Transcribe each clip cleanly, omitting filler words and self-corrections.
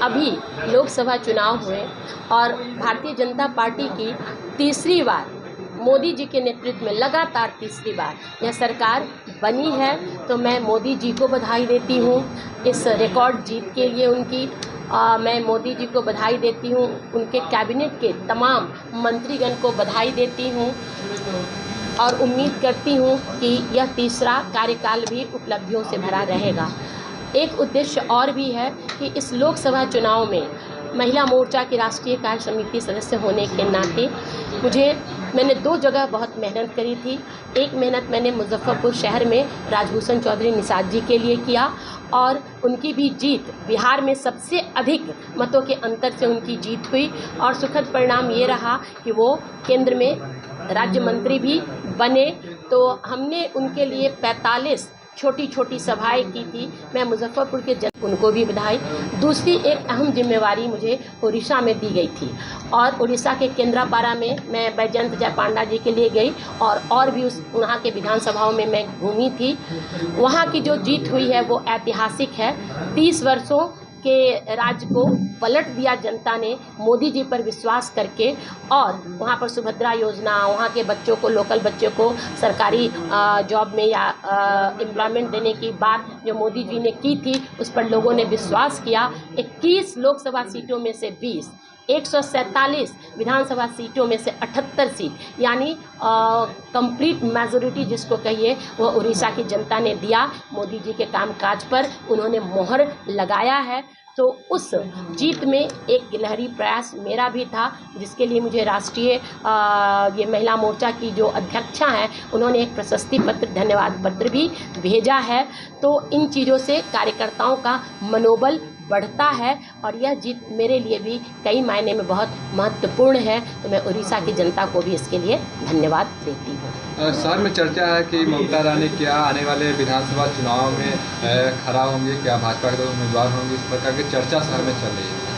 अभी लोकसभा चुनाव हुए और भारतीय जनता पार्टी की तीसरी बार मोदी जी के नेतृत्व में लगातार तीसरी बार यह सरकार बनी है, तो मैं मोदी जी को बधाई देती हूँ इस रिकॉर्ड जीत के लिए उनकी। मैं मोदी जी को बधाई देती हूँ, उनके कैबिनेट के तमाम मंत्रीगण को बधाई देती हूँ और उम्मीद करती हूँ कि यह तीसरा कार्यकाल भी उपलब्धियों से भरा रहेगा। एक उद्देश्य और भी है कि इस लोकसभा चुनाव में महिला मोर्चा की राष्ट्रीय कार्य समिति सदस्य होने के नाते मैंने 2 जगह बहुत मेहनत करी थी। एक मेहनत मैंने मुजफ्फरपुर शहर में राजभूषण चौधरी निषाद जी के लिए किया और उनकी भी जीत, बिहार में सबसे अधिक मतों के अंतर से उनकी जीत हुई और सुखद परिणाम ये रहा कि वो केंद्र में राज्य मंत्री भी बने। तो हमने उनके लिए 45 छोटी छोटी सभाएं की थी। मैं मुजफ्फरपुर के उनको भी बधाई। दूसरी एक अहम जिम्मेवारी मुझे उड़ीसा में दी गई थी और उड़ीसा के केंद्रापाड़ा में मैं बैजयंत जय पांडा जी के लिए गई और भी वहाँ के विधानसभाओं में मैं घूमी थी। वहाँ की जो जीत हुई है वो ऐतिहासिक है। 30 वर्षों के राज्य को पलट दिया जनता ने मोदी जी पर विश्वास करके और वहाँ पर सुभद्रा योजना, वहाँ के बच्चों को, लोकल बच्चों को सरकारी जॉब में या एम्प्लॉयमेंट देने की बात जो मोदी जी ने की थी उस पर लोगों ने विश्वास किया। 21 लोकसभा सीटों में से 20, 147 विधानसभा सीटों में से 78 सीट यानी कंप्लीट मेजॉरिटी जिसको कहिए वो उड़ीसा की जनता ने दिया। मोदी जी के कामकाज पर उन्होंने मोहर लगाया है। तो उस जीत में एक गिलहरी प्रयास मेरा भी था, जिसके लिए मुझे राष्ट्रीय ये महिला मोर्चा की जो अध्यक्षा हैं उन्होंने एक प्रशस्ति पत्र, धन्यवाद पत्र भी भेजा है। तो इन चीज़ों से कार्यकर्ताओं का मनोबल बढ़ता है और यह जीत मेरे लिए भी कई मायने में बहुत महत्वपूर्ण है। तो मैं उड़ीसा की जनता को भी इसके लिए धन्यवाद देती हूँ। शहर में चर्चा है कि ममता रानी क्या आने वाले विधानसभा चुनाव में खड़ा होंगे, क्या भाजपा के उम्मीदवार होंगे, इस प्रकार की चर्चा शहर में चल रही है।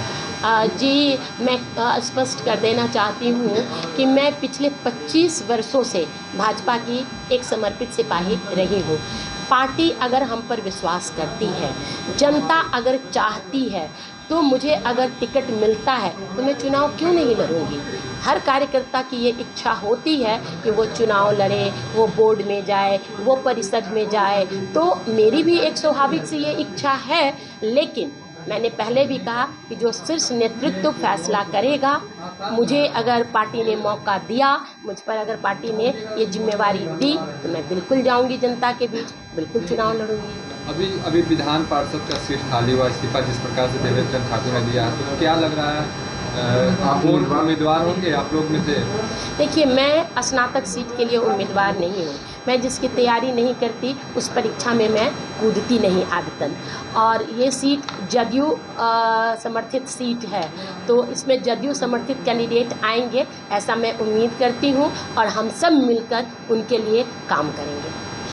जी, मैं स्पष्ट कर देना चाहती हूँ कि मैं पिछले 25 वर्षों से भाजपा की एक समर्पित सिपाही रही हूँ। पार्टी अगर हम पर विश्वास करती है, जनता अगर चाहती है, तो मुझे अगर टिकट मिलता है तो मैं चुनाव क्यों नहीं लड़ूंगी। हर कार्यकर्ता की ये इच्छा होती है कि वो चुनाव लड़े, वो बोर्ड में जाए, वो परिषद में जाए। तो मेरी भी एक स्वाभाविक सी ये इच्छा है, लेकिन मैंने पहले भी कहा कि जो शीर्ष नेतृत्व फैसला करेगा, मुझे अगर पार्टी ने मौका दिया, मुझ पर अगर पार्टी ने ये जिम्मेवारी दी तो मैं बिल्कुल जाऊंगी जनता के बीच, बिल्कुल चुनाव लड़ूंगी। अभी विधान पार्षद का सीट खाली हुआ, इस्तीफा जिस प्रकार से देवेंद्र चंद्र ठाकुर ने दिया, तो क्या लग रहा है आप उम्मीदवार होंगे आप लोग में से? देखिए, मैं स्नातक सीट के लिए उम्मीदवार नहीं हूँ। मैं जिसकी तैयारी नहीं करती उस परीक्षा में मैं कूदती नहीं आदतन। और ये सीट जदयू समर्थित सीट है, तो इसमें जदयू समर्थित कैंडिडेट आएंगे ऐसा मैं उम्मीद करती हूँ और हम सब मिलकर उनके लिए काम करेंगे।